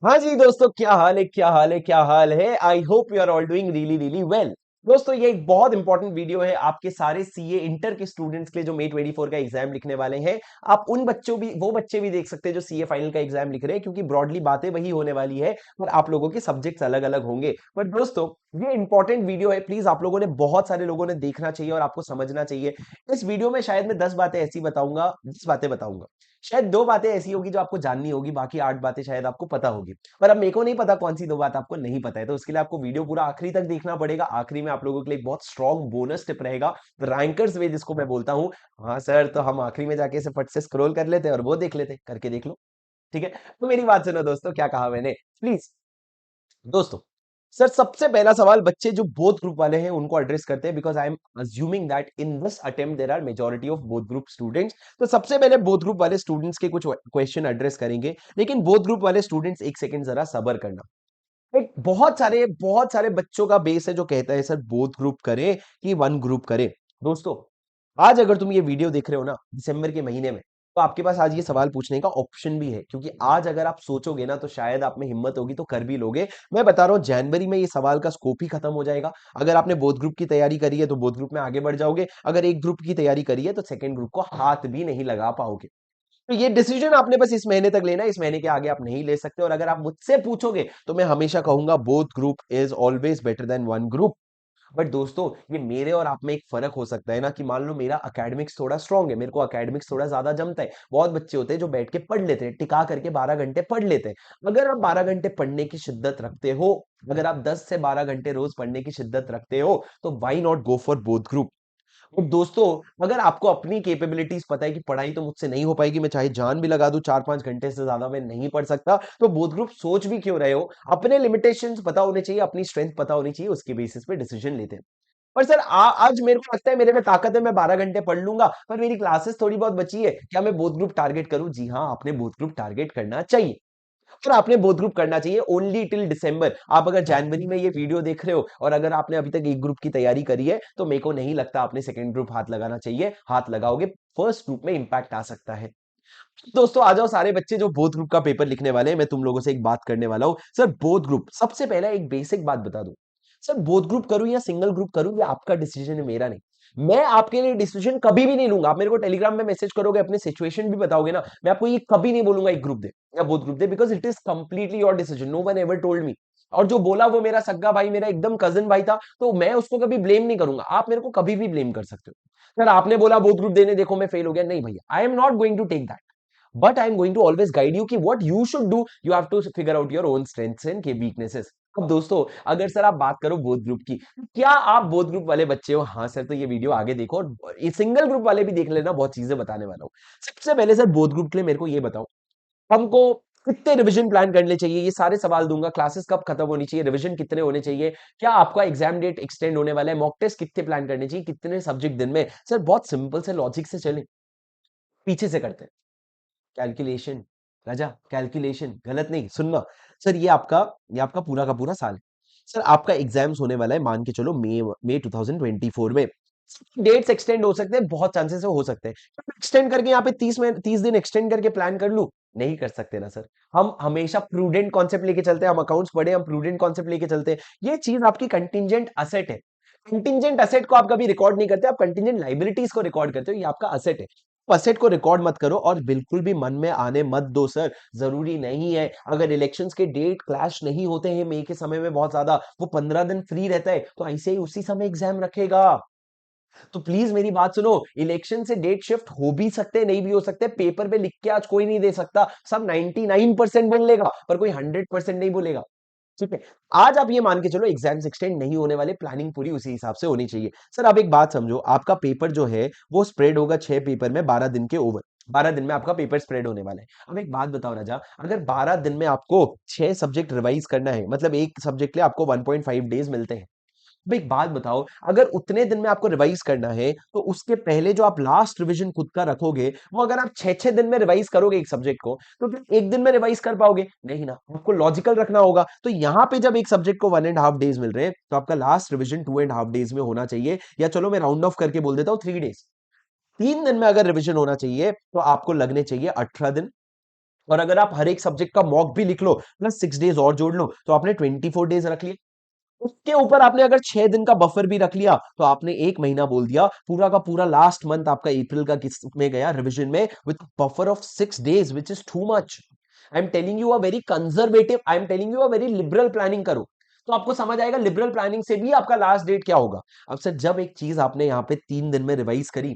हाँ जी दोस्तों, क्या हाल है, क्या हाल है, क्या हाल है। I hope you are all doing really really well. दोस्तों, ये एक बहुत इंपॉर्टेंट वीडियो है आपके सारे सीए इंटर के स्टूडेंट्स के लिए जो May 24 का एग्जाम लिखने वाले हैं। आप उन बच्चों भी वो बच्चे भी देख सकते हैं जो सीए फाइनल का एग्जाम लिख रहे हैं, क्योंकि ब्रॉडली बातें वही होने वाली है, पर आप लोगों के सब्जेक्ट्स अलग अलग होंगे। बट दोस्तों, ये इंपॉर्टेंट वीडियो है, प्लीज आप लोगों ने बहुत सारे लोगों ने देखना चाहिए और आपको समझना चाहिए। इस वीडियो में शायद मैं 10 बातें ऐसी बताऊंगा, 10 बातें बताऊंगा। शायद 2 बातें ऐसी होगी जो आपको जाननी होगी, बाकी 8 बातें शायद आपको पता होगी। पर अब मेरे को नहीं पता कौन सी 2 बात आपको नहीं पता है, तो उसके लिए आपको वीडियो पूरा आखिरी तक देखना पड़ेगा। आखिरी में आप लोगों के लिए एक बहुत स्ट्रॉन्ग बोनस टिप रहेगा, रैंकर्स वे जिसको मैं बोलता हूँ। हाँ सर, तो हम आखिरी में जाके इसे फट से स्क्रॉल कर लेते हैं और वो देख लेते हैं, करके देख लो। ठीक है, तो मेरी बात सुनो दोस्तों, क्या कहा मैंने, प्लीज। दोस्तों, सर सबसे पहला सवाल बच्चे जो बोथ ग्रुप वाले हैं उनको एड्रेस करते हैं, because I am assuming that in this attempt there are majority of both group students. तो सबसे पहले बोथ ग्रुप वाले स्टूडेंट्स के कुछ क्वेश्चन एड्रेस करेंगे, लेकिन बोथ ग्रुप वाले स्टूडेंट्स एक सेकंड जरा सबर करना। एक बहुत सारे बच्चों का बेस है जो कहता है सर बोथ ग्रुप करें कि वन ग्रुप करें। दोस्तों, आज अगर तुम ये वीडियो देख रहे हो ना दिसंबर के महीने में, तो आपके पास आज ये सवाल पूछने का ऑप्शन भी है, क्योंकि आज अगर आप सोचोगे ना तो शायद आप में हिम्मत होगी तो कर भी लोगे। मैं बता रहा हूं, जनवरी में ये सवाल का स्कोप ही खत्म हो जाएगा। अगर आपने बोथ ग्रुप की तैयारी करी है तो बोथ ग्रुप में आगे बढ़ जाओगे, अगर एक ग्रुप की तैयारी करी है तो सेकंड ग्रुप को हाथ भी नहीं लगा पाओगे। तो ये डिसीजन आपने बस इस महीने तक लेना है, इस महीने के आगे आप नहीं ले सकते। और अगर आप मुझसे पूछोगे तो मैं हमेशा कहूंगा both group is always better than one group. But दोस्तों, ये मेरे और आप में एक फर्क हो सकता है ना, कि मान लो मेरा एकेडमिक्स थोड़ा स्ट्रांग है, मेरे को एकेडमिक्स थोड़ा ज्यादा जमता है। बहुत बच्चे होते हैं जो बैठ के पढ़ लेते हैं, टिका करके 12 घंटे पढ़ लेते हैं। अगर आप 12 घंटे पढ़ने की शिद्दत रखते हो, अगर आप 10 से 12 घंटे रोज पढ़ने की शिद्दत रखते हो, तो why not go for both group. और दोस्तों, अगर आपको अपनी कैपेबिलिटीज पता है कि पढ़ाई तो मुझसे नहीं हो पाएगी, मैं चाहे जान भी लगा दूं, 4-5 घंटे से ज्यादा मैं नहीं पढ़ सकता, तो बोथ ग्रुप सोच भी क्यों रहे हो। अपने लिमिटेशंस पता होने चाहिए, अपनी स्ट्रेंथ पता होनी चाहिए, उसके बेसिस पे डिसीजन लेते हैं। पर सर आज मेरे को लगता है मेरे में ताकत है, मैं 12 घंटे पढ़ लूंगा, पर मेरी क्लासेस थोड़ी बहुत बची है, क्या मैं बोथ ग्रुप टारगेट करूं? जी हाँ, आपने बोथ ग्रुप टारगेट करना चाहिए। और आपने बोथ ग्रुप करना चाहिए ओनली टिल दिसंबर। आप अगर जनवरी में ये वीडियो देख रहे हो और अगर आपने अभी तक एक ग्रुप की तैयारी करी है, तो मेरे को नहीं लगता आपने सेकंड ग्रुप हाथ लगाना चाहिए। हाथ लगाओगे, फर्स्ट ग्रुप में इंपैक्ट आ सकता है। दोस्तों, आ जाओ सारे बच्चे जो बोथ ग्रुप का पेपर लिखने वाले हैं, मैं तुम लोगों से एक बात करने वाला हूं। सर बोथ ग्रुप, सबसे पहला एक बेसिक बात बता दूं। सर बोथ ग्रुप करूं या सिंगल ग्रुप करूं, ये आपका डिसीजन है, मेरा नहीं। मैं आपके लिए डिसीजन कभी भी नहीं लूंगा। आप मेरे को टेलीग्राम में मैसेज करोगे, अपने सिचुएशन भी बताओगे ना, मैं आपको ये कभी नहीं बोलूंगा एक ग्रुप दे या बोथ ग्रुप दे, because it is completely your decision, no one ever told me. और जो बोला वो मेरा सग्गा भाई, मेरा एकदम कजन भाई था, तो मैं उसको कभी ब्लेम नहीं करूंगा। आप मेरे को कभी भी ब्लेम कर सकते हो। सर आपने बोला बोथ ग्रुप देने, देखो मैं फेल हो गया, नहीं भैया, I am not going to take that. But I am going to always guide you कि what you should do, you have to figure out your own strengths and के weaknesses. अब दोस्तों, अगर सर आप बात करो बोथ ग्रुप की, क्या आप बोथ ग्रुप वाले बच्चे हो? हाँ सर, तो ये वीडियो आगे देखो, और ये सिंगल ग्रुप वाले भी देख लेना, बहुत चीजें बताने वाला हूँ। सबसे पहले सर बोथ ग्रुप के लिए मेरे को ये बताओ, हमको कितने रिवीजन प्लान करने चाहिए? ये सारे सवाल दूंगा। क्लासेस कब खत्म होनी चाहिए, रिवीजन कितने होने चाहिए, क्या आपका एग्जाम डेट एक्सटेंड होने वाला है, मॉक टेस्ट कितने प्लान करने चाहिए, कितने सब्जेक्ट दिन में? सर बहुत सिंपल से लॉजिक से चले, पीछे से करते हैं। कैलकुलेशन, राजा कैलकुलेशन, गलत नहीं सुनना। सर ये आपका पूरा का पूरा साल है। सर आपका एग्जाम्स होने वाला है, मान के चलो मई 2024 में। डेट्स एक्सटेंड हो सकते हैं, बहुत चांसेस हो सकते हैं। एक्सटेंड करके यहाँ पे 30 दिन एक्सटेंड करके प्लान कर लूं? नहीं कर सकते ना सर। हम हमेशा प्रूडेंट कॉन्सेप्ट लेके चलते हैं, हम अकाउंट्स पढ़े, हम प्रूडेंट कॉन्सेप्ट लेके चलते हैं। ये चीज आपकी कंटिंजेंट असेट है। कंटिंजेंट असेट को आप कभी रिकॉर्ड नहीं करते, आप कंटिंजेंट लाइबिलिटीज को रिकॉर्ड करते हो, ये आपका असेट है। असेट को रिकॉर्ड मत करो और बिल्कुल भी मन में आने मत दो सर। जरूरी नहीं है, अगर इलेक्शंस के डेट क्लैश नहीं होते हैं मई के समय में बहुत ज्यादा, वो 15 दिन फ्री रहता है, तो ऐसे ही उसी समय एग्जाम रखेगा। तो प्लीज मेरी बात सुनो, इलेक्शन से डेट शिफ्ट हो भी सकते हैं, नहीं भी हो सकते। पेपर पे लिख के आज कोई नहीं दे सकता, सब 99% बोल लेगा, पर कोई 100% नहीं बोलेगा। ठीक है, आज आप ये मान के चलो एग्जाम्स एक्सटेंड नहीं होने वाले, प्लानिंग पूरी उसी हिसाब से होनी चाहिए। सर आप एक बात समझो, आपका पेपर जो है वो स्प्रेड होगा 6 पेपर में, 12 दिन के ओवर। 12 दिन में आपका पेपर स्प्रेड होने वाला है। अब एक बात बताओ राजा, अगर 12 दिन में आपको 6 सब्जेक्ट रिवाइज करना है, मतलब एक सब्जेक्ट के लिए आपको 1.5 डेज मिलते हैं। अब एक बात बताओ, अगर उतने दिन में आपको रिवाइज करना है, तो उसके पहले जो आप लास्ट रिवीजन खुद का रखोगे, वो अगर आप 6-6 दिन में रिवाइज करोगे एक सब्जेक्ट को, तो फिर एक दिन में रिवाइज कर पाओगे? नहीं ना, आपको लॉजिकल रखना होगा। तो यहां पे जब एक सब्जेक्ट को 1.5 डेज मिल रहे हैं, तो आपका लास्ट रिवीजन 2.5 डेज में होना चाहिए, या चलो मैं राउंड ऑफ करके बोल देता हूँ 3 डेज। 3 दिन में अगर रिवीजन होना चाहिए, तो आपको लगने चाहिए 18 दिन। और अगर आप हर एक सब्जेक्ट का मॉक भी लिख लो प्लस 6 डेज और जोड़ लो तो आपने 24 डेज रख लिया। उसके ऊपर आपने अगर 6 दिन का बफर भी रख लिया तो आपने एक महीना बोल दिया, पूरा का पूरा लास्ट मंथ आपका अप्रैल का किस में गया रिवीजन में with buffer of 6 days which is too much. I am telling you a very conservative, I am telling you a very liberal planning करो। तो आपको समझ आएगा लिबरल प्लानिंग से भी आपका लास्ट डेट क्या होगा। अब सर जब एक चीज आपने यहाँ पे 3 दिन में रिवाइज करी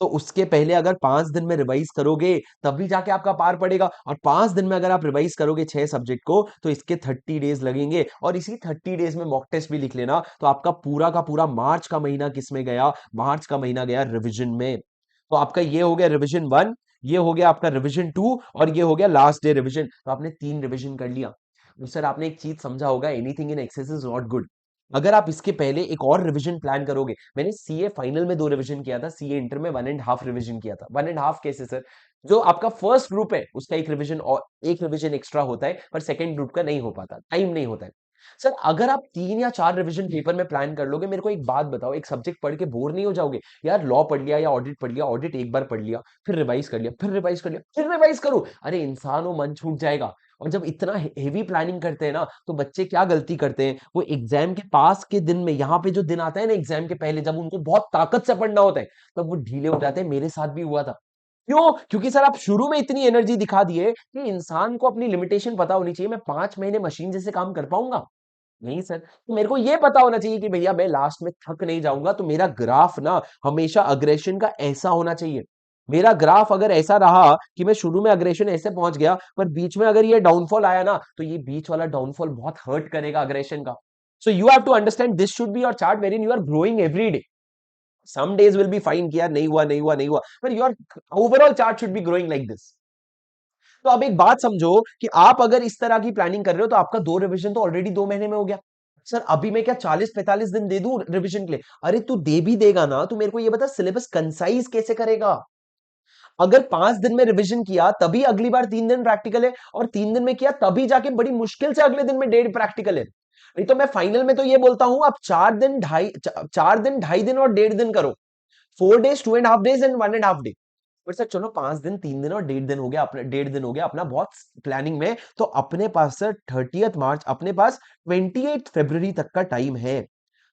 तो उसके पहले अगर 5 दिन में रिवाइज करोगे तभी जाके आपका पार पड़ेगा, और 5 दिन में अगर आप रिवाइज करोगे 6 सब्जेक्ट को तो इसके 30 डेज लगेंगे, और इसी 30 डेज में मॉक टेस्ट भी लिख लेना तो आपका पूरा का पूरा मार्च का महीना किस में गया, मार्च का महीना गया रिविजन में। तो आपका ये हो गया रिविजन 1, ये हो गया आपका रिविजन 2, और ये हो गया लास्ट डे रिविजन। तो आपने 3 रिविजन कर लिया। तो सर आपने एक चीज समझा होगा, anything in excess is not good. अगर आप इसके पहले एक और रिवीजन प्लान करोगे, मैंने सीए फाइनल में 2 रिवीजन किया था, सीए इंटर में 1.5 रिवीजन किया था। 1.5 कैसे सर? जो आपका फर्स्ट ग्रुप है उसका एक रिवीजन और एक रिवीजन एक्स्ट्रा होता है, पर सेकंड ग्रुप का नहीं हो पाता, टाइम नहीं होता है। सर अगर आप 3 या 4 रिवीजन पेपर में प्लान कर लोगे, मेरे को एक बात बताओ, एक सब्जेक्ट पढ़ के बोर नहीं हो जाओगे? यार लॉ पढ़ लिया या ऑडिट पढ़ लिया, ऑडिट एक बार पढ़ लिया, फिर रिवाइज कर लिया, फिर रिवाइज कर लिया, फिर रिवाइज करो, अरे इंसान हो मन छूट जाएगा। और जब इतना हेवी प्लानिंग करते हैं ना तो बच्चे क्या गलती करते हैं, वो एग्जाम के पास के दिन में, यहाँ पे जो दिन आता है ना एग्जाम के पहले, जब उनको बहुत ताकत से पढ़ना होता है तब वो ढीले हो जाते हैं। मेरे साथ भी हुआ था। क्यों? क्योंकि सर आप शुरू में इतनी एनर्जी दिखा दिए कि इंसान को अपनी लिमिटेशन पता होनी चाहिए। मैं 5 महीने मशीन जैसे काम कर पाऊंगा? नहीं सर। तो मेरे को ये पता होना चाहिए कि भैया मैं लास्ट में थक नहीं जाऊंगा, तो मेरा ग्राफ ना हमेशा अग्रेशन का ऐसा होना चाहिए। मेरा ग्राफ अगर ऐसा रहा कि मैं शुरू में अग्रेशन ऐसे पहुंच गया, पर बीच में अगर ये डाउनफॉल आया ना तो ये बीच वाला डाउनफॉल बहुत हर्ट करेगा अग्रेशन का। So you have to understand this should be your chart where in you are growing every day. Some days will be fine कि यार नहीं हुआ नहीं हुआ नहीं हुआ, पर your overall chart should be growing like this. तो अब एक बात समझो कि आप अगर इस तरह की प्लानिंग कर रहे हो तो आपका 2 रिवीजन तो ऑलरेडी 2 महीने में हो गया। सर अभी मैं क्या 40-45 दिन दे दूं रिवीजन के लिए? अरे तू दे भी देगा ना, तू मेरे को ये बता सिलेबस कंसाइज कैसे करेगा? अगर 5 दिन में रिवीजन किया तभी अगली बार 3 दिन प्रैक्टिकल है, और 3 दिन में किया तभी जाके बड़ी मुश्किल से अगले दिन में 1.5 प्रैक्टिकल है। नहीं तो मैं फाइनल में तो ये बोलता हूं आप 4 दिन 2.5 दिन और 1.5 दिन करो। 4 डेज 2.5 डेज एंड 1.5 डे। पर सर चलो 5 दिन 3 दिन और 1.5 दिन हो गया, अपने 1.5 दिन हो गया अपना बहुत प्लानिंग में, तो अपने पास सर 30 मार्च, अपने पास 28 फरवरी तक का टाइम है।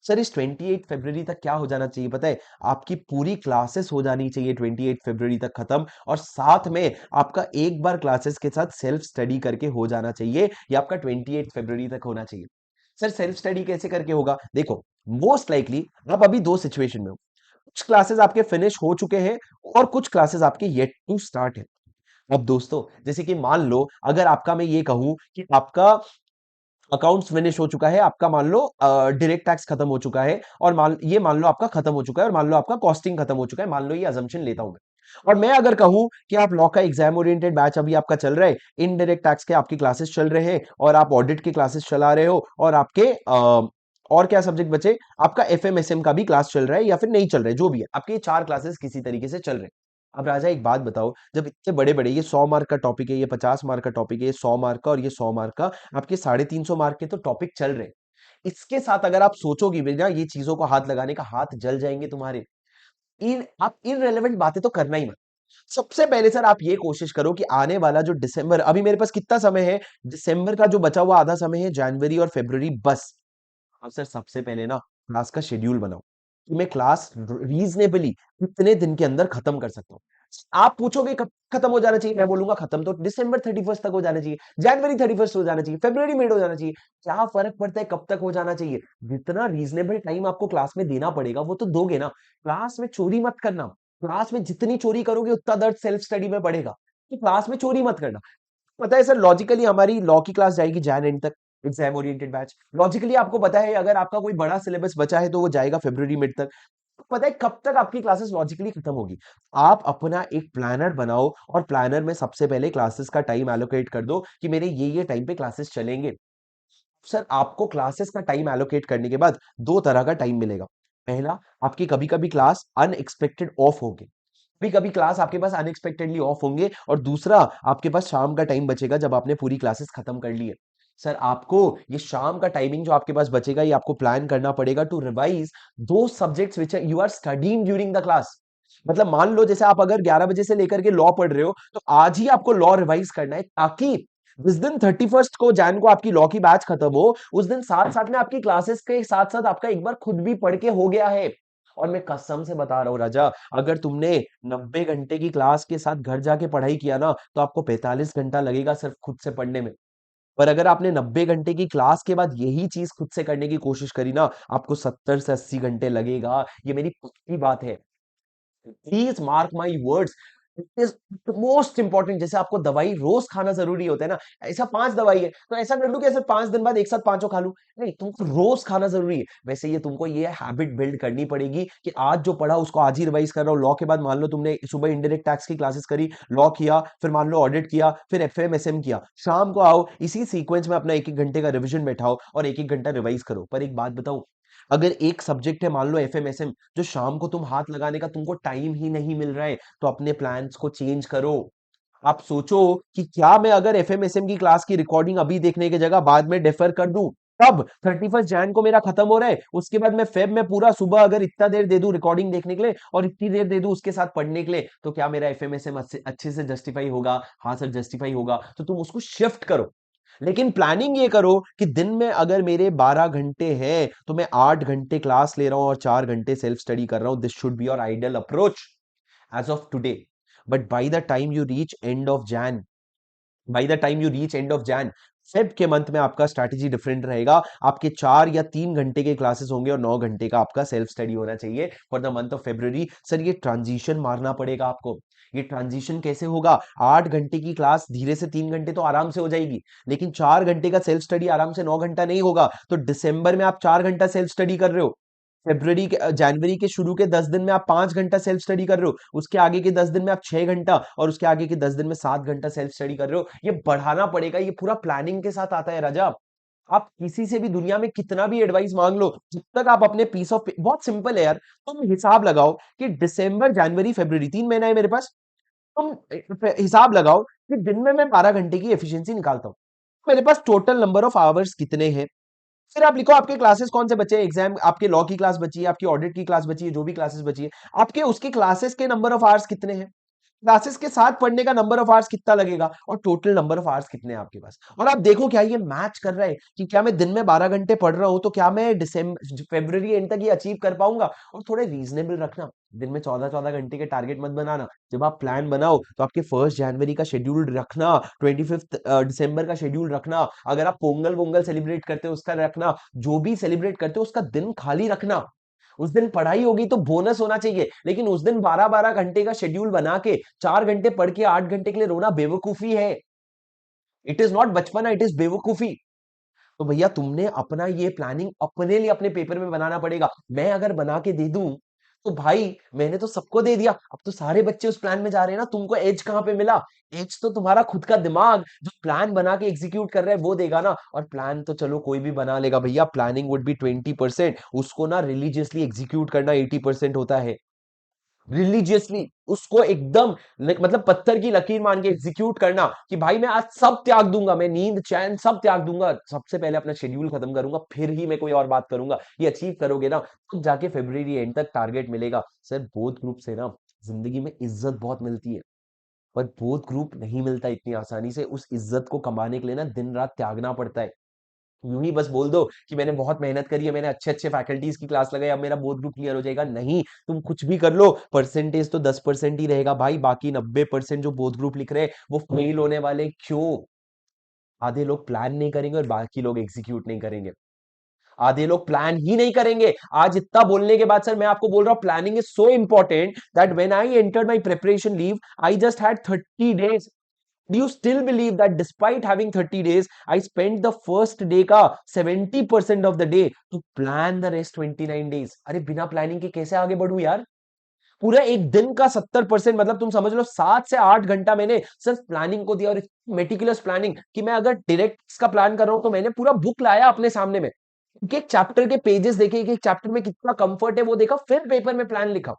सर इस 28 फरवरी तक क्या हो जाना चाहिए पता है? आपकी पूरी क्लासेस हो जानी चाहिए 28 फरवरी तक खत्म, और साथ में आपका एक बार क्लासेस के साथ सेल्फ स्टडी करके हो जाना चाहिए, ये आपका 28 फरवरी तक होना चाहिए। सर सेल्फ स्टडी कैसे करके होगा? देखो, मोस्ट लाइकली आप अभी दो सिचुएशन में हो। कुछ क्लासेस आपके फिनिश हो चुके हैं और कुछ क्लासेस आपके येट टू स्टार्ट है। अब दोस्तों जैसे कि मान लो अगर आपका मैं ये कहूं कि आपका अकाउंट्स फिनिश हो चुका है, आपका मान लो डायरेक्ट टैक्स खत्म हो चुका है, और मान लो आपका खत्म हो चुका है, और मान लो आपका कॉस्टिंग खत्म हो चुका है, मान लो ये अजम्पशन लेता हूं मैं। और मैं अगर कहूं कि आप लॉ का एग्जाम ओरिएंटेड बैच अभी आपका चल रहा है, इनडायरेक्ट टैक्स के आपकी क्लासेस चल रहे हैं, और आप ऑडिट की क्लासेस चला रहे हो, और आपके और क्या सब्जेक्ट बचे, आपका एफएमएसएम का भी क्लास चल रहा है या फिर नहीं चल रहा है, जो भी है आपके ये 4 क्लासेस किसी तरीके से चल रहे हैं। अब राजा एक बात बताओ, जब इतने बड़े बड़े ये 100 मार्क का टॉपिक है, ये 50 मार्क का टॉपिक है, ये 100 मार्क का और ये 100 मार्क का, आपके 350 मार्क के तो टॉपिक चल रहे हैं। इसके साथ अगर आप सोचोगे बिना ये चीजों को हाथ लगाने का, हाथ जल जाएंगे तुम्हारे। आप इनरेलेवेंट बातें तो करना ही मत। सबसे पहले सर आप ये कोशिश करो कि आने वाला जो दिसंबर, अभी मेरे पास कितना समय है, दिसंबर का जो बचा हुआ आधा समय है, जनवरी और फरवरी बस। आप सर सबसे पहले ना क्लास का शेड्यूल बनाओ कि मैं क्लास रीजनेबली कितने दिन के अंदर खत्म कर सकता हूँ। आप पूछोगे कब खत्म हो जाना चाहिए, मैं बोलूंगा खत्म तो दिसंबर 31 तक हो जाना चाहिए, जनवरी 31 हो जाना चाहिए, फरवरी मिड हो जाना चाहिए। क्या फर्क पड़ता है कब तक हो जाना चाहिए? जितना रीजनेबल टाइम आपको क्लास में देना पड़ेगा वो तो दोगे ना। क्लास में चोरी मत करना। क्लास में जितनी चोरी करोगे उतना दर्द सेल्फ स्टडी में पड़ेगा। तो क्लास में चोरी मत करना। पता है सर लॉजिकली हमारी लॉ की क्लास जाएगी जैन एंड तक, एग्जाम ओरिएंटेड बैच। लॉजिकली आपको पता है अगर आपका कोई बड़ा सिलेबस बचा है तो वो जाएगा फरवरी मिड तक। पता है कब तक आपकी क्लासेस लॉजिकली खत्म होगी? आप अपना एक प्लानर बनाओ, और प्लानर में सबसे पहले क्लासेस का टाइम एलोकेट कर दो कि मेरे ये टाइम पे क्लासेस चलेंगे। सर आपको क्लासेस का टाइम एलोकेट करने के बाद दो तरह का टाइम मिलेगा। पहला, आपकी कभी कभी क्लास अनएक्सपेक्टेड ऑफ होगी, कभी कभी क्लास आपके पास अनएक्सपेक्टेडली ऑफ होंगे, और दूसरा आपके पास शाम का टाइम बचेगा जब आपने पूरी क्लासेस खत्म कर ली है। सर आपको ये शाम का टाइमिंग जो आपके पास बचेगा, ये आपको प्लान करना पड़ेगा टू रिवाइज दो subjects which you are studying during the class. मतलब मान लो जैसे आप अगर 11 बजे से लेकर के लॉ पढ़ रहे हो तो आज ही आपको लॉ रिवाइज करना है, ताकि जिस दिन 31st को जैन को आपकी लॉ की बैच खत्म हो, उस दिन साथ साथ में आपकी क्लासेस के साथ साथ आपका एक बार खुद भी पढ़ के हो गया है। और मैं कसम से बता रहा हूं राजा, अगर तुमने 90 घंटे की क्लास के साथ घर जाके पढ़ाई किया ना, तो आपको 45 घंटा लगेगा सिर्फ खुद से पढ़ने में। पर अगर आपने 90 घंटे की क्लास के बाद यही चीज खुद से करने की कोशिश करी ना, आपको 70 से 80 घंटे लगेगा। ये मेरी पक्की बात है। Please mark my words, it is most important. जैसे आपको दवाई रोज खाना जरूरी होता है ना, ऐसा 5 दवाई है तो ऐसा कर लू कि ऐसे 5 दिन बाद एक साथ पांचों खा लू, नहीं, तुमको रोज खाना जरूरी है। वैसे ये तुमको ये हैबिट बिल्ड करनी पड़ेगी कि आज जो पढ़ा उसको आज ही रिवाइज कर रहा हूँ। लॉ के बाद मान लो तुमने सुबह इनडायरेक्ट टैक्स की क्लासेस करी, लॉ किया, फिर मान लो ऑडिट किया, फिर एफएमएसएम किया, शाम को आओ इसी सीक्वेंस में अपना एक एक घंटे का रिविजन बैठाओ और एक एक घंटा रिवाइज करो। पर एक बात बताओ, अगर एक सब्जेक्ट है मान लो एफएमएसएम, जो शाम को तुम हाथ लगाने का तुमको टाइम ही नहीं मिल रहा है, तो अपने प्लान्स को चेंज करो। आप सोचो कि क्या मैं अगर एफएमएसएम की क्लास की रिकॉर्डिंग अभी देखने की जगह बाद में डेफर कर दूं, तब 31 जैन को मेरा खत्म हो रहा है, उसके बाद मैं फेब में पूरा सुबह अगर इतना देर दे दूं रिकॉर्डिंग देखने के लिए और इतनी देर दे दूं उसके साथ पढ़ने के लिए, तो क्या मेरा एफएमएसएम अच्छे से जस्टिफाई होगा? हाँ सर जस्टिफाई होगा। तो तुम उसको शिफ्ट करो। लेकिन प्लानिंग ये करो कि दिन में अगर मेरे 12 घंटे हैं तो मैं 8 घंटे क्लास ले रहा हूं और 4 घंटे सेल्फ स्टडी कर रहा हूं। This should be your ideal approach as of today. But by the time you reach end of Jan, by the time you reach end of Jan, Feb के मंथ में आपका स्ट्रैटेजी डिफरेंट रहेगा। आपके 4 या 3 घंटे के क्लासेस होंगे और 9 घंटे का आपका सेल्फ स्टडी होना चाहिए for the month of February. Sir ये ट्रांजिशन मारना पड़ेगा आपको। ये ट्रांजिशन कैसे होगा? 8 घंटे की क्लास धीरे से 3 घंटे तो आराम से हो जाएगी, लेकिन 4 घंटे का सेल्फ स्टडी आराम से 9 घंटा नहीं होगा। तो दिसंबर में आप 4 घंटा सेल्फ स्टडी कर रहे हो, फेब्रुवरी के जनवरी के शुरू के 10 दिन में आप 5 घंटा सेल्फ स्टडी कर रहे हो, उसके आगे के 10 दिन में आप 6 घंटा, और उसके आगे के 10 दिन में 7 घंटा सेल्फ स्टडी कर रहे हो। ये बढ़ाना पड़ेगा, ये पूरा प्लानिंग के साथ आता है राजा। आप किसी से भी दुनिया में कितना भी एडवाइस मांग लो, जब तक आप अपने पीस ऑफ, बहुत सिंपल है यार, तुम हिसाब लगाओ कि दिसंबर जनवरी फरवरी 3 महीना है मेरे पास, तुम हिसाब लगाओ कि दिन में मैं 12 घंटे की एफिशिएंसी निकालता हूँ, मेरे पास टोटल नंबर ऑफ आवर्स कितने हैं। फिर आप लिखो आपके क्लासेस कौन से बचे हैं, एग्जाम आपके लॉ की क्लास बची है, आपकी ऑडिट की क्लास बची है, जो भी क्लासेस बची है, आपके उसके क्लासेस के नंबर ऑफ आवर्स कितने हैं, क्लासेस के साथ पढ़ने का नंबर ऑफ आवर्स कितना लगेगा, और टोटल नंबर ऑफ आवर्स कितने हैं आपके पास। और आप देखो क्या ये मैच कर रहा है कि क्या मैं दिन में 12 घंटे पढ़ रहा हूं, तो क्या मैं दिसंबर फरवरी एंड तक ये अचीव कर पाऊंगा। और थोड़े रीजनेबल रखना, दिन में 14-14 घंटे के टारगेट मत बनाना। जब आप प्लान बनाओ तो आपके 1 जनवरी का शेड्यूल रखना, 25 दिसंबर का शेड्यूल रखना, अगर आप पोंगल वोंगल सेलिब्रेट करते हो उसका रखना, जो भी सेलिब्रेट करते हो उसका दिन खाली रखना। उस दिन पढ़ाई होगी तो बोनस होना चाहिए, लेकिन उस दिन 12-12 घंटे का शेड्यूल बना के 4 घंटे पढ़ के 8 घंटे के लिए रोना बेवकूफी है। इट इज नॉट बचपना, इट इज बेवकूफी। तो भैया तुमने अपना ये प्लानिंग अपने लिए अपने पेपर में बनाना पड़ेगा। मैं अगर बना के दे दूं तो भाई मैंने तो सबको दे दिया, अब तो सारे बच्चे उस प्लान में जा रहे हैं ना, तुमको एज कहां पे मिला? एज तो तुम्हारा खुद का दिमाग जो प्लान बना के एग्जीक्यूट कर रहा है वो देगा ना। और प्लान तो चलो कोई भी बना लेगा भैया, प्लानिंग वुड बी 20%, उसको ना रिलीजियसली एग्जीक्यूट करना 80% होता है। रिलीजियसली उसको एकदम मतलब पत्थर की लकीर मान के एग्जीक्यूट करना कि भाई मैं आज सब त्याग दूंगा, मैं नींद चैन सब त्याग दूंगा, सबसे पहले अपना शेड्यूल खत्म करूंगा फिर ही मैं कोई और बात करूंगा। ये अचीव करोगे ना तो जाके फरवरी एंड तक टारगेट मिलेगा। सर बोथ ग्रुप से ना जिंदगी में इज्जत बहुत मिलती है, पर बोथ ग्रुप नहीं मिलता इतनी आसानी से। उस इज्जत को कमाने के लिए ना दिन रात त्यागना पड़ता है। यूं ही बस बोल दो कि मैंने बहुत मेहनत करी है, मैंने अच्छे अच्छे फैकल्टीज की क्लास लगाई, अब मेरा बोथ ग्रुप क्लियर हो जाएगा, नहीं। तुम कुछ भी कर लो, परसेंटेज तो 10% ही रहेगा भाई, बाकी 90% जो बोथ ग्रुप लिख रहे हैं वो फेल होने वाले। क्यों? आधे लोग प्लान नहीं करेंगे और बाकी लोग एग्जीक्यूट नहीं करेंगे। आधे लोग प्लान ही नहीं करेंगे। आज इतना बोलने के बाद सर मैं आपको बोल रहा हूं planning is so important that when I entered my preparation leave I just had 30 days। Do you still believe that despite having 30 days, I spent the first day का 70% of the day to plan the rest 29 days? अरे बिना planning के कैसे आगे बढ़ू यार? पूरा एक दिन का 70%, मतलब तुम समझ लो 7 से 8 घंटा मैंने सिर्फ प्लानिंग को दिया। और मेटिकुलस प्लानिंग कि मैं अगर डायरेक्ट इसका प्लान कर रहा हूं तो मैंने पूरा बुक लाया अपने सामने में, एक चैप्टर के पेजेस देखे, एक चैप्टर में कितना कंफर्ट है वो देखा, फिर पेपर में प्लान लिखा।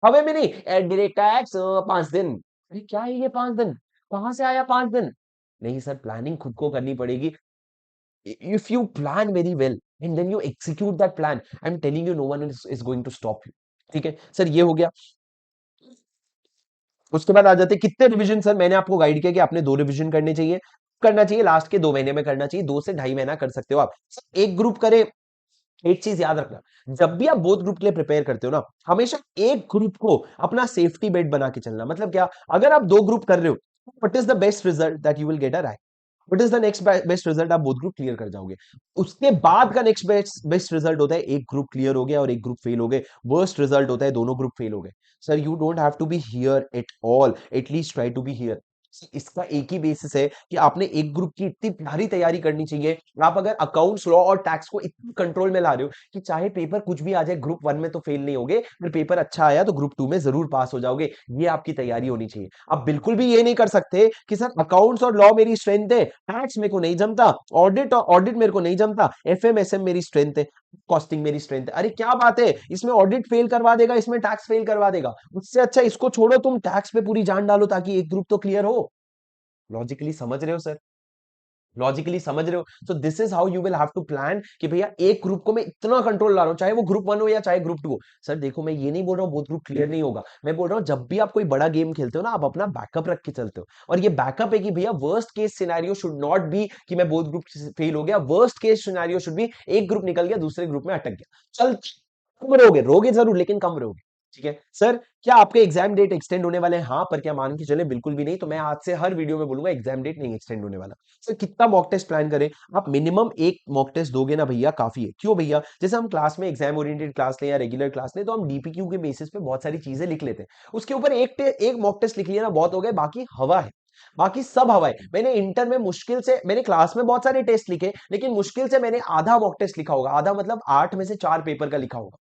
हमें में नहीं डायरेक्ट टैक्स 5 दिन, अरे क्या है ये 5 दिन, कहां से आया 5 दिन? नहीं सर प्लानिंग खुद को करनी पड़ेगी। If you plan very well and then you execute that plan, I am telling you no one is going to stop you. ठीक है सर, ये हो गया। उसके बाद आ जाते कितने रिवीजन सर, मैंने आपको गाइड किया कि आपने 2 रिवीजन करने चाहिए, करना चाहिए लास्ट के 2 महीने में करना चाहिए, 2 से ढाई महीना कर सकते हो आप। एक ग्रुप करे, एक चीज याद रखना, जब भी आप बोथ ग्रुप के लिए प्रिपेयर करते हो ना, हमेशा एक ग्रुप को अपना सेफ्टी बेट बना के चलना। मतलब क्या, अगर आप 2 ग्रुप कर रहे हो, what is the best result that you will get a rank, what is the next best result, आप बोथ ग्रुप क्लियर कर जाओगे। उसके बाद का नेक्स्ट बेस्ट बेस्ट रिजल्ट होता है एक ग्रुप क्लियर हो गया और एक ग्रुप फेल हो गए। वर्स्ट रिजल्ट होता है दोनों ग्रुप फेल हो गए। Sir you don't have to be here at all, at least try to be here. इसका एक ही बेसिस है कि आपने एक ग्रुप की इतनी प्यारी तैयारी करनी चाहिए। आप अगर अकाउंट्स, लॉ और टैक्स को इतनी कंट्रोल में ला रहे हो कि चाहे पेपर कुछ भी आ जाए, ग्रुप वन में तो फेल नहीं होगे, फिर पेपर अच्छा आया तो ग्रुप टू में जरूर पास हो जाओगे। ये आपकी तैयारी होनी चाहिए। आप बिल्कुल भी ये नहीं कर सकते कि सर अकाउंट्स और लॉ मेरी स्ट्रेंथ है, टैक्स मेरे को नहीं जमता, ऑडिट मेरे को नहीं जमता, एफएमएसएम मेरी स्ट्रेंथ है, कॉस्टिंग मेरी स्ट्रेंथ है। अरे क्या बात है, इसमें ऑडिट फेल करवा देगा, इसमें टैक्स फेल करवा देगा, उससे अच्छा इसको छोड़ो, तुम टैक्स पे पूरी जान डालो ताकि एक ग्रुप तो क्लियर हो। लॉजिकली समझ रहे हो सर? लॉजिकली समझ रहे हो? So this is how you will have to plan कि भैया एक ग्रुप को मैं इतना कंट्रोल ला रहा हूं, चाहे वो ग्रुप वन हो या चाहे ग्रुप टू हो। सर देखो, मैं ये नहीं बोल रहा हूं बोथ ग्रुप क्लियर नहीं होगा, मैं बोल रहा हूं जब भी आप कोई बड़ा गेम खेलते हो ना, आप अपना बैकअप रख के चलते हो। और ये बैकअप है कि भैया worst case scenario should not be कि मैं बोथ ग्रुप फेल हो गया, worst case scenario should be एक ग्रुप निकल गया, दूसरे ग्रुप में अटक गया। चल, कम रहोगे, रोगे जरूर लेकिन कम रहोगे। ठीक है सर, क्या आपके एग्जाम डेट एक्सटेंड होने वाले हैं? हाँ, पर क्या मान के चले बिल्कुल भी नहीं। तो मैं आज से हर वीडियो में बोलूंगा एग्जाम डेट नहीं एक्सटेंड होने वाला। सर कितना मॉक टेस्ट प्लान करें? आप मिनिमम एक मॉक टेस्ट दोगे ना भैया, काफी है। क्यों भैया? जैसे हम क्लास में एग्जाम ओरिएंटेड क्लास लें या रेगुलर क्लास लें, तो हम डीपीक्यू के बेसिस पे बहुत सारी चीजें लिख लेते हैं, उसके ऊपर एक मॉक टेस्ट लिख लिया ना, बहुत हो गए, बाकी हवा है। बाकी सब हवा है। मैंने इंटर में मुश्किल से, मैंने क्लास में बहुत सारे टेस्ट लिखे, लेकिन मुश्किल से मैंने आधा मॉक टेस्ट लिखा होगा, आधा मतलब 8 में से 4 पेपर का लिखा होगा,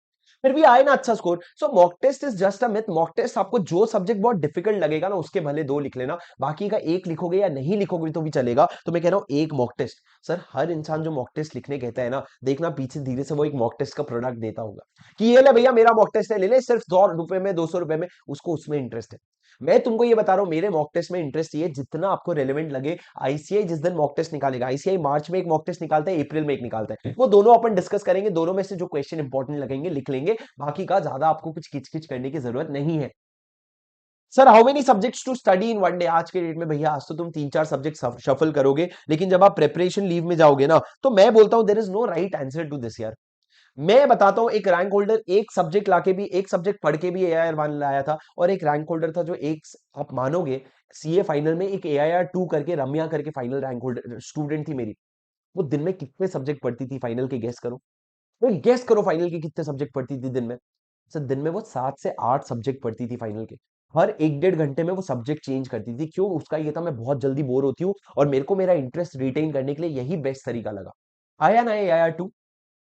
फिर भी आए ना अच्छा score. So mock test is just a myth. Mock test आपको जो सब्जेक्ट बहुत डिफिकल्ट लगेगा ना, उसके भले 2 लिख लेना, बाकी का एक लिखोगे या नहीं लिखोगे तो भी चलेगा। तो मैं कह रहा हूं एक मॉक टेस्ट। सर हर इंसान जो मॉक टेस्ट लिखने कहता है ना, देखना पीछे धीरे से वो एक मॉक टेस्ट का प्रोडक्ट देता होगा कि ये ले भैया मेरा मॉक टेस्ट है, ले ले, सिर्फ 100 रुपए में, 200 रुपए में, उसको उसमें इंटरेस्ट है। मैं तुमको ये बता रहा हूं, मेरे मॉक टेस्ट में इंटरेस्ट ये जितना आपको रेलेवेंट लगे। आईसीआई जिस दिन मॉक टेस्ट निकालेगा, आईसीआई मार्च में एक मॉक टेस्ट निकालता है, अप्रैल में एक निकालता है, वो दोनों अपन डिस्कस करेंगे, दोनों में से जो क्वेश्चन इंपॉर्टेंट लगेंगे लिख लेंगे। बाकी का ज्यादा आपको कुछ किचकिच करने की जरूरत नहीं है। Sir how many subjects to study in one day? आज के डेट में भैया, आज तो तुम 3-4 सब्जेक्ट शफल करोगे, लेकिन जब आप प्रेपरेशन लीव में जाओगे ना, तो मैं बोलता हूं there is no right answer to this यार। मैं बताता हूं, एक रैंक होल्डर एक सब्जेक्ट लाके भी, एक सब्जेक्ट पढ़ के भी एआईआर वन लाया था, और एक रैंक होल्डर था जो एक, आप मानोगे, सीए फाइनल में एक एआईआर 2 करके, रम्या करके फाइनल रैंक होल्डर स्टूडेंट थी मेरी। वो दिन में कितने सब्जेक्ट पढ़ती थी फाइनल के, गेस करो। वो गेस करो फाइनल के कितने सब्जेक्ट पढ़ती थी दिन में। सर दिन में वो 7 से 8 सब्जेक्ट पढ़ती थी फाइनल के। हर एक डेढ़ घंटे में वो सब्जेक्ट चेंज करती थी। क्यों? उसका ये था, मैं बहुत जल्दी बोर होती हूँ और मेरे को मेरा इंटरेस्ट रिटेन करने के लिए यही बेस्ट तरीका लगा। आया ना एआईआर 2?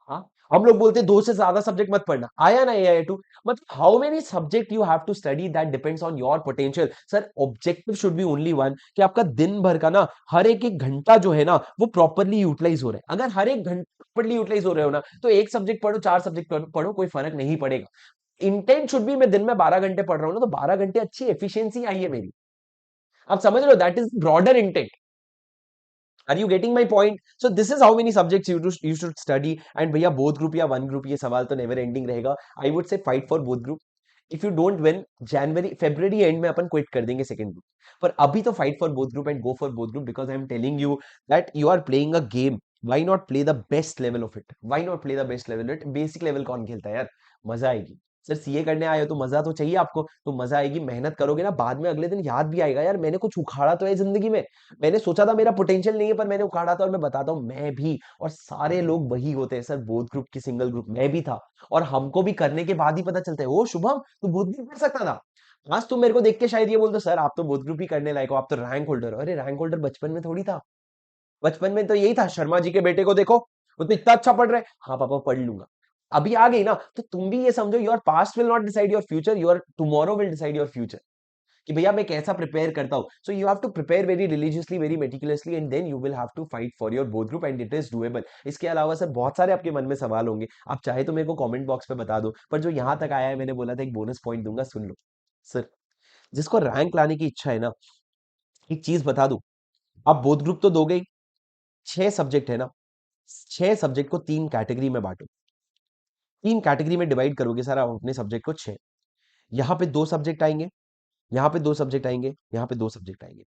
हाँ, हम लोग बोलते हैं 2 से ज्यादा सब्जेक्ट मत पढ़ना, आया ना एआई टू। मतलब how many subject you have to study, that depends on your potential. Sir objective should be only one, कि आपका दिन भर का ना हर एक एक घंटा जो है ना, वो प्रॉपरली यूटिलाइज हो रहा है। अगर हर एक घंटा प्रॉपरली यूटिलाइज हो रहे हो ना, तो एक सब्जेक्ट पढ़ो, 4 सब्जेक्ट पढ़ो, कोई फर्क नहीं पड़ेगा। इंटेंट शुड बी, मैं दिन में 12 घंटे पढ़ रहा हूँ ना, तो 12 घंटे अच्छी एफिशिएंसी आई है मेरी। आप समझ रहे हो? That is broader intent. Are you getting my point? So this is how many subjects you should study. And भैया बोथ ग्रुप या वन ग्रुप, ये सवाल तो नेवर एंडिंग रहेगा। I would say fight for both group. If you don't win, January February end में अपन quit कर देंगे सेकंड ग्रुप। पर अभी तो fight for both group and go for both group, because I am telling you that you are playing a game. Why not play the best level of it? Why not play the best level it? Basic level कौन खेलता है यार? मजा आएगी। Sir CA करने आए हो तो मजा तो चाहिए आपको, तो मजा आएगी, मेहनत करोगे ना, बाद में अगले दिन याद भी आएगा, यार मैंने कुछ उखाड़ा तो है जिंदगी में। मैंने सोचा था मेरा पोटेंशियल नहीं है, पर मैंने उखाड़ा था। और मैं बताता हूँ, मैं भी और सारे लोग वही होते हैं सर, बोथ ग्रुप की सिंगल ग्रुप मैं भी था। और हमको भी करने के बाद ही पता चलता है, ओ शुभम तू बोथ ग्रुप कर सकता था। आज तुम मेरे को देख के शायद ये बोलते, सर आप तो बोथ ग्रुप ही करने लायक हो, आप तो रैंक होल्डर हो। अरे रैंक होल्डर बचपन में थोड़ी था। बचपन में तो यही था, शर्मा जी के बेटे को देखो, वो तो इतना अच्छा पढ़ रहे हैं, हाँ पापा पढ़ लूंगा। अभी आ गई ना, तो तुम भी ये समझो, your past will not decide your future, your tomorrow will decide your future. कि भैया मैं कैसा प्रिपेयर करता हूं। So you have to prepare very religiously, very meticulously, and then you will have to fight for your both group, and it is doable. इसके अलावा sir बहुत सारे आपके मन में सवाल होंगे, आप चाहे तो मेरे को कमेंट बॉक्स पे बता दो, पर जो यहां तक आया है, मैंने बोला था एक बोनस पॉइंट दूंगा, सुन लो। सर जिसको रैंक लाने की इच्छा है ना, एक चीज बता दूं, आप बोथ ग्रुप तो दोगे ही। 6 सब्जेक्ट है ना, 6 सब्जेक्ट को 3 कैटेगरी में बांटो। 3 कैटेगरी में डिवाइड करोगे सर आप अपने सब्जेक्ट को, 6। यहाँ पे 2 सब्जेक्ट आएंगे, यहाँ पे 2 सब्जेक्ट आएंगे, यहाँ पे 2 सब्जेक्ट आएंगे।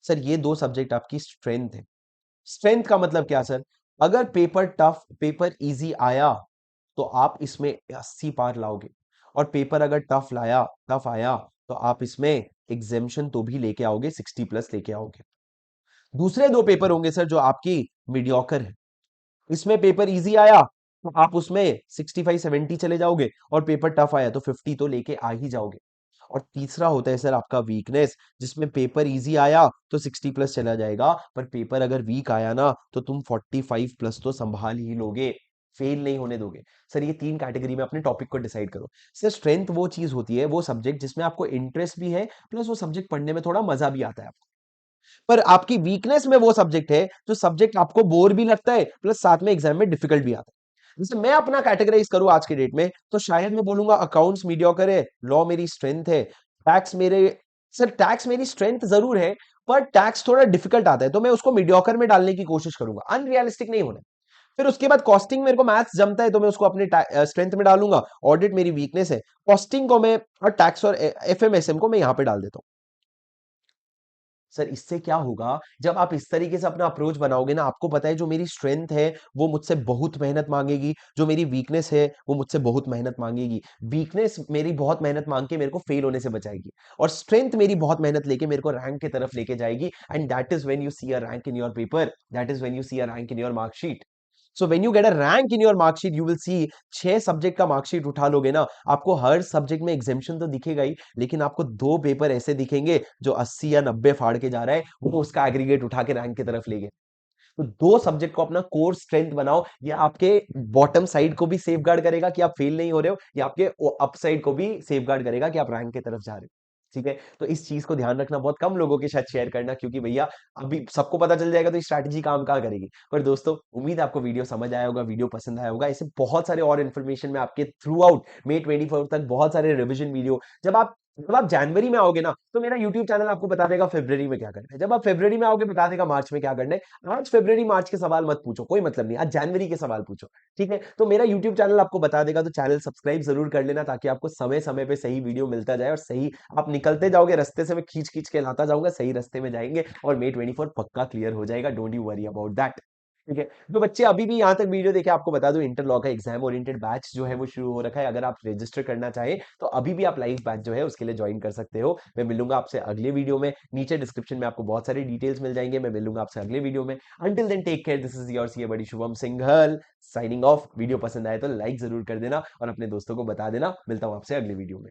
सर ये 2 सब्जेक्ट आपकी स्ट्रेंथ है। स्ट्रेंथ का मतलब क्या सर? अगर पेपर टफ, पेपर इजी आया तो आप इसमें 80 पार लाओगे, और पेपर अगर टफ आया तो आप इसमें एग्जेम्पशन तो भी लेके आओगे, 60 प्लस लेके आओगे। दूसरे 2 पेपर होंगे सर जो आपकी मीडियोकर है। इसमें पेपर इजी आया तो आप उसमें 65-70 चले जाओगे, और पेपर टफ आया तो 50 तो लेके आ ही जाओगे। और तीसरा होता है सर आपका वीकनेस, जिसमें पेपर इजी आया तो 60 प्लस चला जाएगा, पर पेपर अगर वीक आया ना तो तुम 45 प्लस तो संभाल ही लोगे, फेल नहीं होने दोगे। सर ये 3 कैटेगरी में अपने टॉपिक को डिसाइड करो। सर स्ट्रेंथ वो चीज होती है, वो सब्जेक्ट जिसमें आपको इंटरेस्ट भी है, प्लस वो सब्जेक्ट पढ़ने में थोड़ा मजा भी आता है आपको। पर आपकी वीकनेस में वो सब्जेक्ट है जो सब्जेक्ट आपको बोर भी लगता है, प्लस साथ में एग्जाम में डिफिकल्ट भी आता है। जैसे मैं अपना कैटेगराइज करूं आज के डेट में, तो शायद मैं बोलूंगा अकाउंट्स मीडियोकर है, लॉ मेरी स्ट्रेंथ है, टैक्स मेरे, सर टैक्स मेरी स्ट्रेंथ जरूर है, पर टैक्स थोड़ा डिफिकल्ट आता है, तो मैं उसको मीडियोकर में डालने की कोशिश करूंगा, अनरियलिस्टिक नहीं होना। फिर उसके बाद कॉस्टिंग, मेरे को मैथ्स जमता है तो मैं उसको अपने स्ट्रेंथ में डालूंगा। ऑडिट मेरी वीकनेस है, कॉस्टिंग को मैं, और टैक्स और एफएमएसएम को मैं यहां पे डाल देता हूं। सर इससे क्या होगा, जब आप इस तरीके से अपना अप्रोच बनाओगे ना, आपको पता है जो मेरी स्ट्रेंथ है वो मुझसे बहुत मेहनत मांगेगी, जो मेरी वीकनेस है वो मुझसे बहुत मेहनत मांगेगी। वीकनेस मेरी बहुत मेहनत मांग के मेरे को फेल होने से बचाएगी, और स्ट्रेंथ मेरी बहुत मेहनत लेके मेरे को रैंक की तरफ लेके जाएगी। And that is when you see a rank in your paper, that is when you see a rank in your marksheet. So when you get a rank in your marksheet, you will see, 6 subject का marksheet उठा लोगे ना, आपको हर subject में एग्जामेशन तो दिखेगा ही, लेकिन आपको 2 पेपर ऐसे दिखेंगे जो 80 या 90 फाड़ के जा रहा है, वो उसका एग्रीगेट उठा के रैंक की तरफ ले गए। तो 2 सब्जेक्ट को अपना कोर स्ट्रेंथ बनाओ, ये आपके बॉटम साइड को भी सेफगार्ड करेगा कि आप फेल नहीं हो रहे हो, या आपके अप साइड को भी सेफगार्ड करेगा कि आप रैंक की तरफ जा रहे हो। ठीक है, तो इस चीज को ध्यान रखना, बहुत कम लोगों के साथ शेयर करना, क्योंकि भैया अभी सबको पता चल जाएगा तो स्ट्रैटेजी काम कहाँ करेगी। पर दोस्तों उम्मीद है आपको वीडियो समझ आया होगा, वीडियो पसंद आया होगा। ऐसे बहुत सारे और इन्फॉर्मेशन में आपके थ्रू आउट May 24 तक बहुत सारे रिविजन वीडियो, जब आप जनवरी में आओगे ना तो मेरा यूट्यूब चैनल आपको बता देगा फरवरी में क्या करना है, जब आप फरवरी में आओगे बता देगा मार्च में क्या करना है। आज फरवरी मार्च के सवाल मत पूछो, कोई मतलब नहीं, आज जनवरी के सवाल पूछो। ठीक है, तो मेरा यूट्यूब चैनल आपको बता देगा, तो चैनल सब्सक्राइब जरूर कर लेना, ताकि आपको समय समय पे सही वीडियो मिलता जाए, और सही आप निकलते जाओगे रास्ते से, मैं खींच खींच के लाता जाऊंगा, सही रास्ते में जाएंगे, और May 24 पक्का क्लियर हो जाएगा, don't you worry about that. ठीक है, तो बच्चे अभी भी यहाँ तक वीडियो देखे, आपको बता दूं इंटरलॉ का एग्जाम ओरिएंटेड बैच जो है वो शुरू हो रखा है। अगर आप रजिस्टर करना चाहें तो अभी भी आप लाइव बैच जो है उसके लिए ज्वाइन कर सकते हो। मैं मिलूंगा आपसे अगले वीडियो में, नीचे डिस्क्रिप्शन में आपको बहुत सारी डिटेल्स मिल जाएंगे। मैं मिलूंगा आपसे अगले वीडियो में। Until then take care, this is your C buddy Shubham Singhal signing off. Video पसंद आए तो लाइक जरूर कर देना और अपने दोस्तों को बता देना। मिलता हूं आपसे अगले वीडियो में।